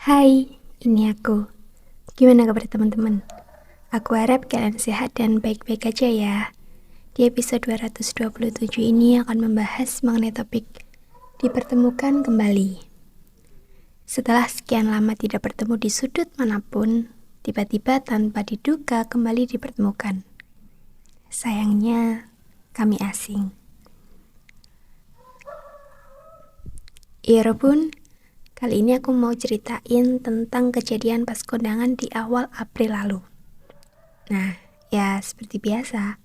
Hai, ini aku. Gimana kabar teman-teman? Aku harap kalian sehat dan baik-baik aja ya. Di episode 227 ini akan membahas mengenai topik dipertemukan kembali. Setelah sekian lama tidak bertemu di sudut manapun, tiba-tiba tanpa diduga kembali dipertemukan. Sayangnya, kami asing. Iya pun, kali ini aku mau ceritain tentang kejadian pas kondangan di awal April lalu. Nah, ya seperti biasa,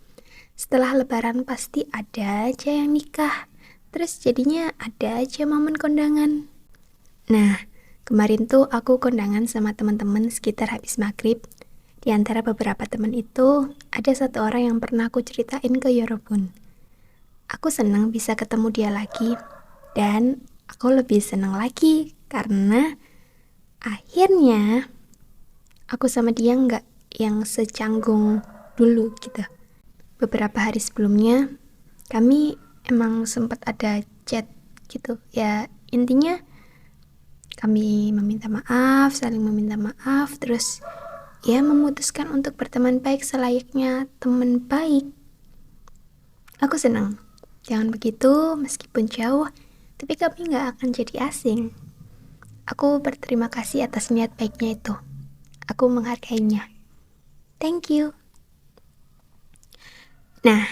setelah lebaran pasti ada aja yang nikah, terus jadinya ada aja momen kondangan. Nah, kemarin tuh aku kondangan sama teman-teman sekitar habis maghrib. Di antara beberapa teman itu, ada satu orang yang pernah aku ceritain ke Yorobun. Aku senang bisa ketemu dia lagi, dan aku lebih senang lagi karena akhirnya aku sama dia nggak yang secanggung dulu gitu. Beberapa hari sebelumnya kami emang sempat ada chat gitu ya, intinya kami meminta maaf, saling meminta maaf, terus ya memutuskan untuk berteman baik selayaknya teman baik. Aku senang, jangan begitu, meskipun jauh tapi kami gak akan jadi asing. Aku berterima kasih atas niat baiknya itu. Aku menghargainya. Thank you. Nah,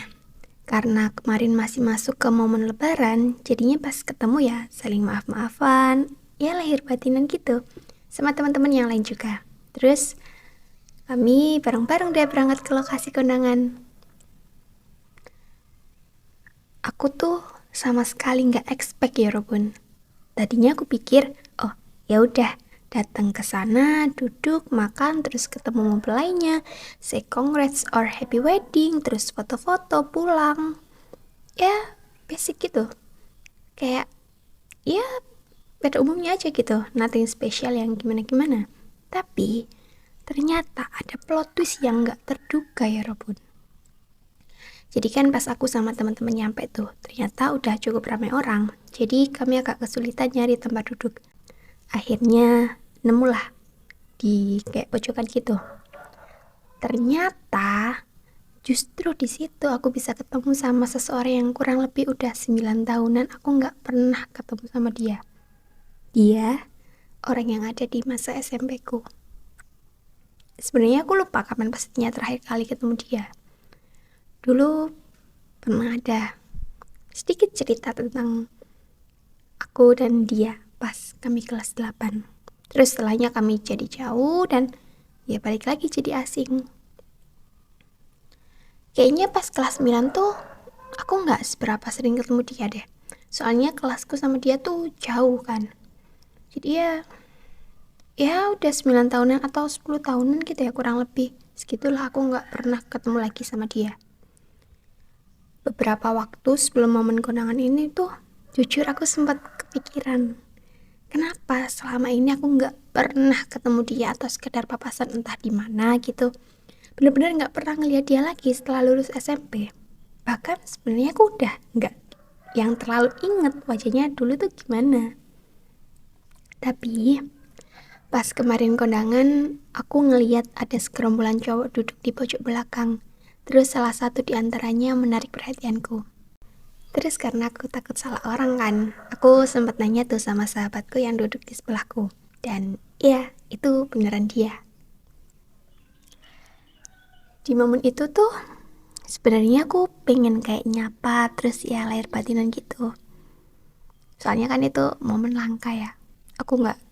karena kemarin masih masuk ke momen lebaran, jadinya pas ketemu ya saling maaf-maafan, ya lahir batinan gitu, sama teman-teman yang lain juga. Terus kami bareng-bareng deh berangkat ke lokasi kondangan. Aku tuh sama sekali nggak expect ya Robun. Tadinya aku pikir, oh ya udah, datang ke sana, duduk, makan, terus ketemu mempelainya, say congrats or happy wedding, terus foto-foto, pulang. Ya, basic gitu. Kayak, ya pada umumnya aja gitu, nothing special yang gimana-gimana. Tapi, ternyata ada plot twist yang gak terduga ya Robun. Jadi kan pas aku sama teman-teman nyampe tuh, ternyata udah cukup ramai orang. Jadi kami agak kesulitan nyari tempat duduk. Akhirnya nemulah di kayak pojokan gitu. Ternyata justru di situ aku bisa ketemu sama seseorang yang kurang lebih udah 9 tahunan aku nggak pernah ketemu sama dia. Dia orang yang ada di masa SMP ku. Sebenarnya aku lupa kapan pastinya terakhir kali ketemu dia. Dulu pernah ada sedikit cerita tentang aku dan dia pas kami kelas 8. Terus setelahnya kami jadi jauh dan ya balik lagi jadi asing. Kayaknya pas kelas 9 tuh aku gak seberapa sering ketemu dia deh. Soalnya kelasku sama dia tuh jauh kan. Jadi ya udah 9 tahunan atau 10 tahunan gitu ya kurang lebih. Segitulah aku gak pernah ketemu lagi sama dia. Beberapa waktu sebelum momen kondangan ini tuh jujur aku sempat kepikiran, kenapa selama ini aku nggak pernah ketemu dia atau sekedar papasan entah di mana gitu. Bener-bener nggak pernah ngeliat dia lagi setelah lulus SMP. Bahkan sebenarnya aku udah nggak yang terlalu inget wajahnya dulu tuh gimana. Tapi pas kemarin kondangan aku ngeliat ada segerombolan cowok duduk di pojok belakang. Terus salah satu di antaranya menarik perhatianku. Terus karena aku takut salah orang kan, aku sempat nanya tuh sama sahabatku yang duduk di sebelahku. Dan ya, itu beneran dia. Di momen itu tuh sebenarnya aku pengen kayak nyapa terus ya lahir batinan gitu. Soalnya kan itu momen langka ya. Aku nggak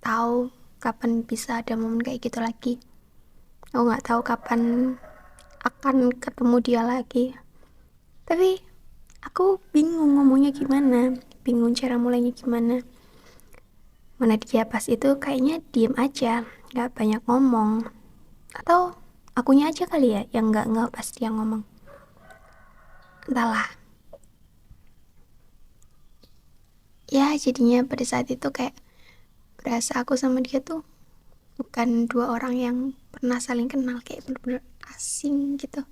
tahu kapan bisa ada momen kayak gitu lagi. Aku nggak tahu kapan akan ketemu dia lagi. Tapi aku bingung ngomongnya gimana, bingung cara mulainya gimana. Mana dia pas itu kayaknya diem aja, nggak banyak ngomong. Atau akunya aja kali ya yang nggak pas dia ngomong. Entahlah. Ya jadinya pada saat itu kayak berasa aku sama dia tuh bukan dua orang yang pernah saling kenal, kayak bener-bener asing gitu.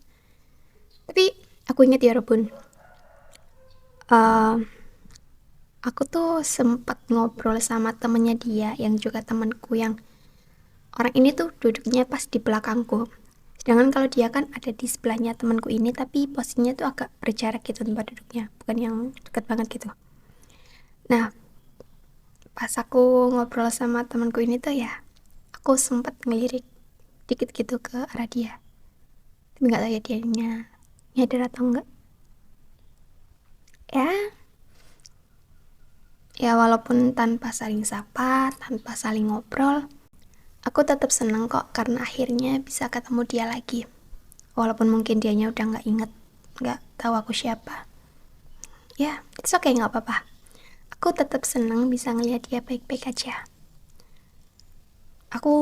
Tapi aku inget ya Robun, aku tuh sempat ngobrol sama temennya dia yang juga temanku, yang orang ini tuh duduknya pas di belakangku. Sedangkan kalau dia kan ada di sebelahnya temanku ini, tapi posisinya tuh agak berjarak gitu tempat duduknya, bukan yang dekat banget gitu. Nah, pas aku ngobrol sama temanku ini tuh ya, aku sempat ngelirik dikit gitu ke arah dia. Tapi nggak tahu ya dianya nyadar atau enggak. Ya, ya walaupun tanpa saling sapa, tanpa saling ngobrol, aku tetap seneng kok karena akhirnya bisa ketemu dia lagi. Walaupun mungkin dianya udah nggak inget, nggak tahu aku siapa. Ya, it's okay, nggak apa-apa. Aku tetap seneng bisa ngelihat dia baik-baik aja. Aku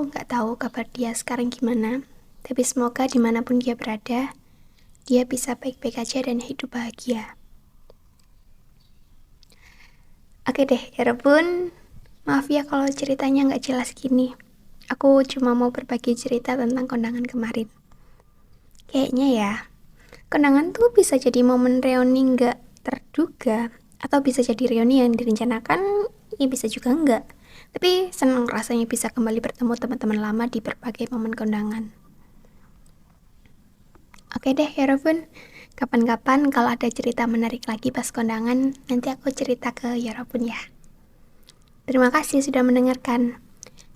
nggak tahu kabar dia sekarang gimana, tapi semoga dimanapun dia berada, dia bisa baik-baik aja dan hidup bahagia. Oke deh, Erebun, maaf ya kalau ceritanya nggak jelas gini. Aku cuma mau berbagi cerita tentang kondangan kemarin. Kayaknya ya, kondangan tuh bisa jadi momen reuni nggak terduga, atau bisa jadi reuni yang direncanakan, ya bisa juga enggak. Tapi senang rasanya bisa kembali bertemu teman-teman lama di berbagai momen kondangan. Oke deh, Yorobun. Kapan-kapan kalau ada cerita menarik lagi pas kondangan, nanti aku cerita ke Yorobun ya. Terima kasih sudah mendengarkan.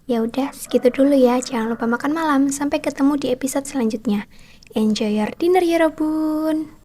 Ya udah, segitu dulu ya. Jangan lupa makan malam. Sampai ketemu di episode selanjutnya. Enjoy your dinner, Yorobun.